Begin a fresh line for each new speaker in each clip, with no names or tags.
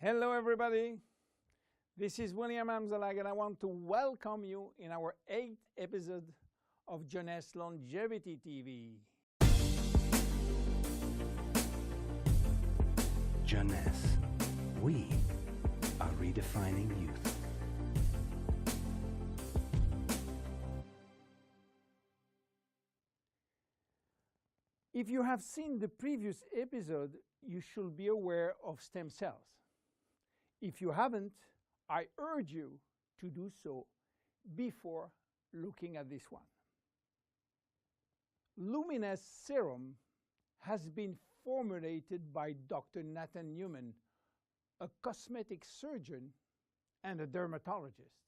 Hello everybody, this is William Amzalag and I want to welcome you in our 8th episode of Jeunesse Longevity TV.
Jeunesse, we are redefining youth.
If you have seen the previous episode, you should be aware of stem cells. If you haven't, I urge you to do so before looking at this one. Luminesce serum has been formulated by Dr. Nathan Newman, a cosmetic surgeon and a dermatologist.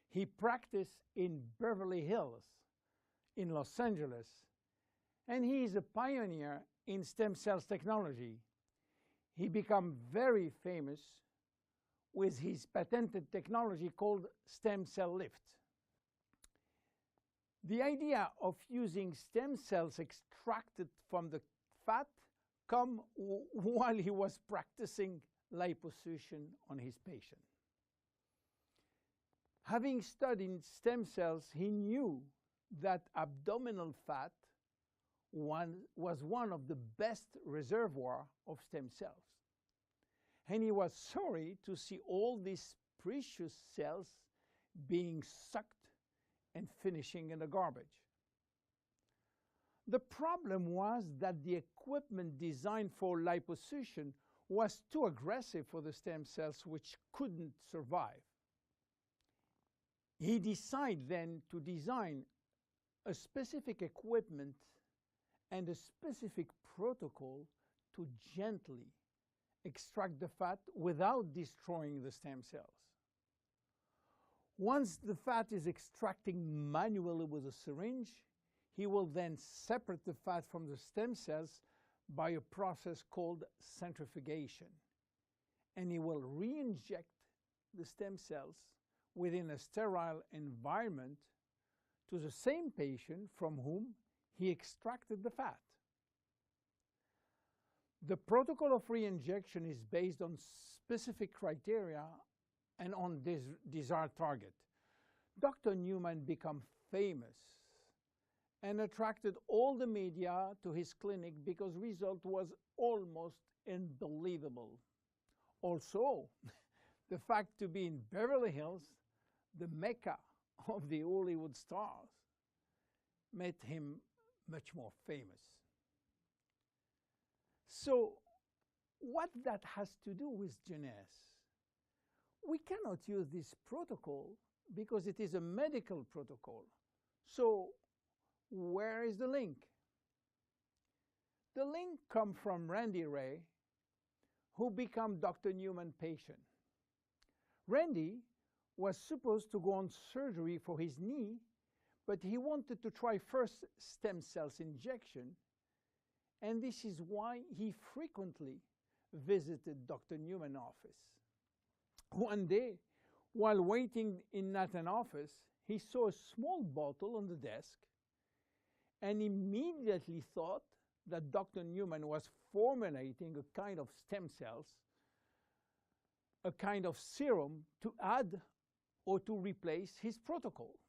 He practiced in Beverly Hills, in Los Angeles, and he is a pioneer in stem cells technology. He became very famous with his patented technology called stem cell lift. The idea of using stem cells extracted from the fat came while he was practicing liposuction on his patient. Having studied stem cells, he knew that abdominal fat was one of the best reservoirs of stem cells. And he was sorry to see all these precious cells being sucked and finishing in the garbage. The problem was that the equipment designed for liposuction was too aggressive for the stem cells, which couldn't survive. He decided then to design a specific equipment and a specific protocol to gently extract the fat without destroying the stem cells. Once the fat is extracting manually with a syringe, he will then separate the fat from the stem cells by a process called centrifugation. And he will re-inject the stem cells within a sterile environment to the same patient from whom he extracted the fat. The protocol of re-injection is based on specific criteria and on this desired target. Dr. Newman became famous and attracted all the media to his clinic because the result was almost unbelievable. Also, the fact to be in Beverly Hills, the mecca of the Hollywood stars, made him much more famous. So, what that has to do with Jeunesse? We cannot use this protocol because it is a medical protocol. So, where is the link? The link comes from Randy Ray, who became Dr. Newman's patient. Randy was supposed to go on surgery for his knee, but he wanted to try first stem cells injection, and this is why he frequently visited Dr. Newman's office. One day, while waiting in Nathan's office, he saw a small bottle on the desk and immediately thought that Dr. Newman was formulating a kind of stem cells, a kind of serum to add or to replace his protocol.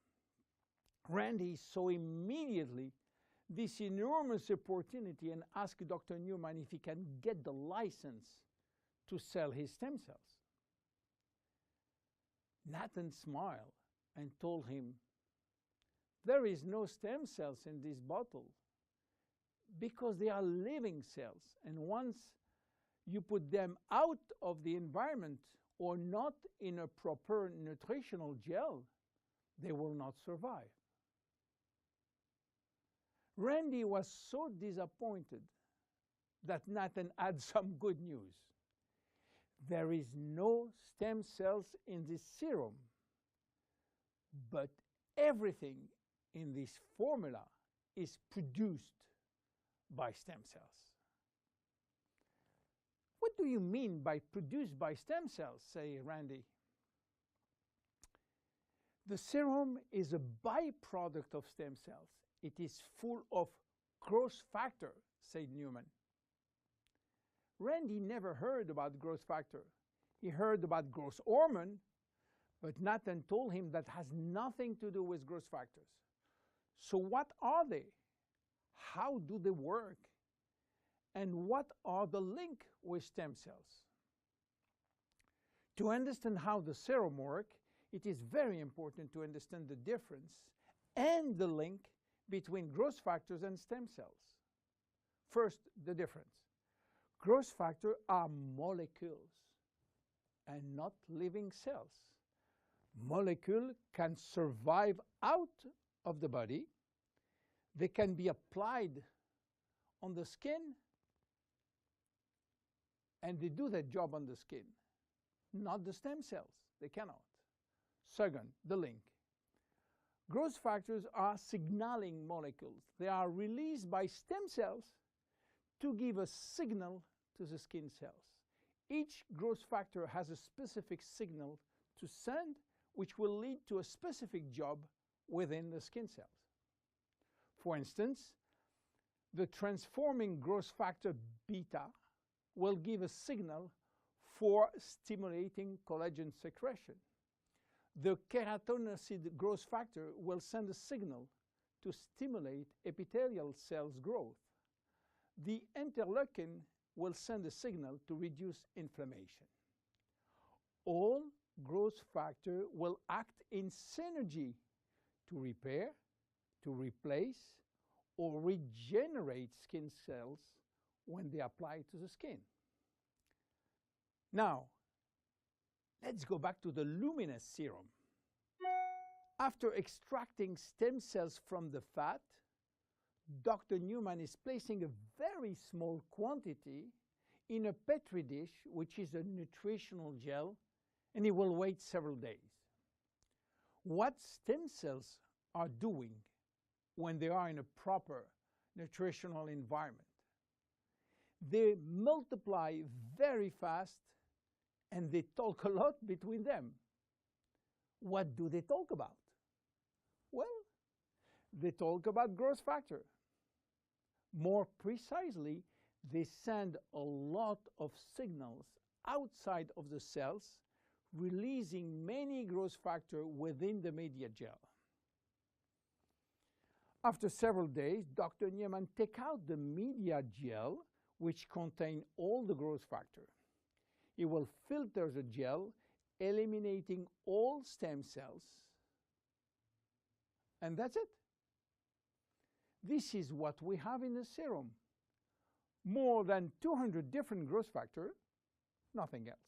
Randy saw immediately this enormous opportunity and asked Dr. Newman if he can get the license to sell his stem cells. Nathan smiled and told him, "There is no stem cells in this bottle because they are living cells, and once you put them out of the environment or not in a proper nutritional gel, they will not survive." Randy was so disappointed that Nathan had some good news. There is no stem cells in this serum, but everything in this formula is produced by stem cells. What do you mean by produced by stem cells, say Randy? The serum is a byproduct of stem cells. It is full of growth factor, said Newman. Randy never heard about growth factor. He heard about growth hormone, but Nathan told him that has nothing to do with growth factors. So what are they? How do they work? And what are the link with stem cells? To understand how the serum works, it is very important to understand the difference and the link between growth factors and stem cells. First, the difference. Growth factors are molecules and not living cells. Molecules can survive out of the body. They can be applied on the skin, and they do their job on the skin. Not the stem cells. They cannot. Second, the link. Growth factors are signaling molecules. They are released by stem cells to give a signal to the skin cells. Each growth factor has a specific signal to send, which will lead to a specific job within the skin cells. For instance, the transforming growth factor beta will give a signal for stimulating collagen secretion. The keratinocyte growth factor will send a signal to stimulate epithelial cells growth. The interleukin will send a signal to reduce inflammation. All growth factors will act in synergy to repair, to replace, or regenerate skin cells when they apply to the skin. Now, let's go back to the Luminesce serum. After extracting stem cells from the fat, Dr. Newman is placing a very small quantity in a Petri dish, which is a nutritional gel, and he will wait several days. What stem cells are doing when they are in a proper nutritional environment? They multiply very fast, and they talk a lot between them. What do they talk about? Well, they talk about growth factor. More precisely, they send a lot of signals outside of the cells, releasing many growth factors within the media gel. After several days, Dr. Newman takes out the media gel, which contains all the growth factor. He will filter the gel, eliminating all stem cells, and that's it. This is what we have in the serum. More than 200 different growth factors, nothing else.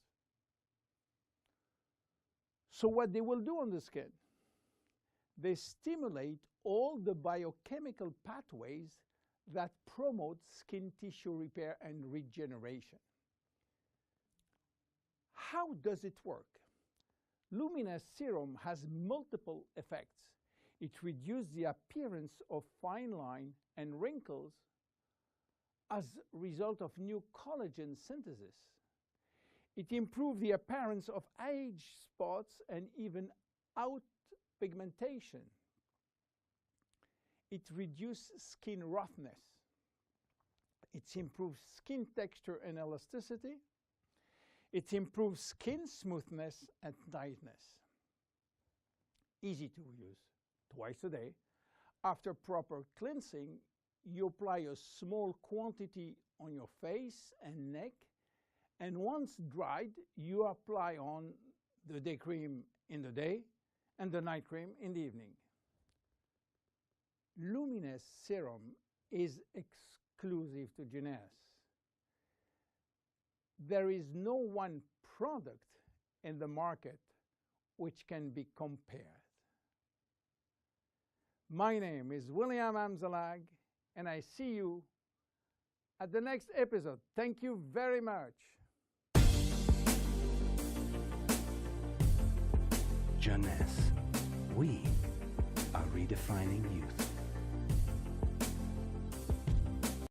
So what they will do on the skin? They stimulate all the biochemical pathways that promote skin tissue repair and regeneration. How does it work? Luminesce serum has multiple effects. It reduces the appearance of fine lines and wrinkles as a result of new collagen synthesis. It improves the appearance of age spots and even out pigmentation. It reduces skin roughness. It improves skin texture and elasticity. It improves skin smoothness and tightness. Easy to use. Twice a day. After proper cleansing, you apply a small quantity on your face and neck, and once dried, you apply on the day cream in the day and the night cream in the evening. Luminesce serum is exclusive to Jeunesse. There is no one product in the market which can be compared. My name is William Amzalag, and I see you at the next episode. Thank you very much.
Jeunesse. We are redefining youth.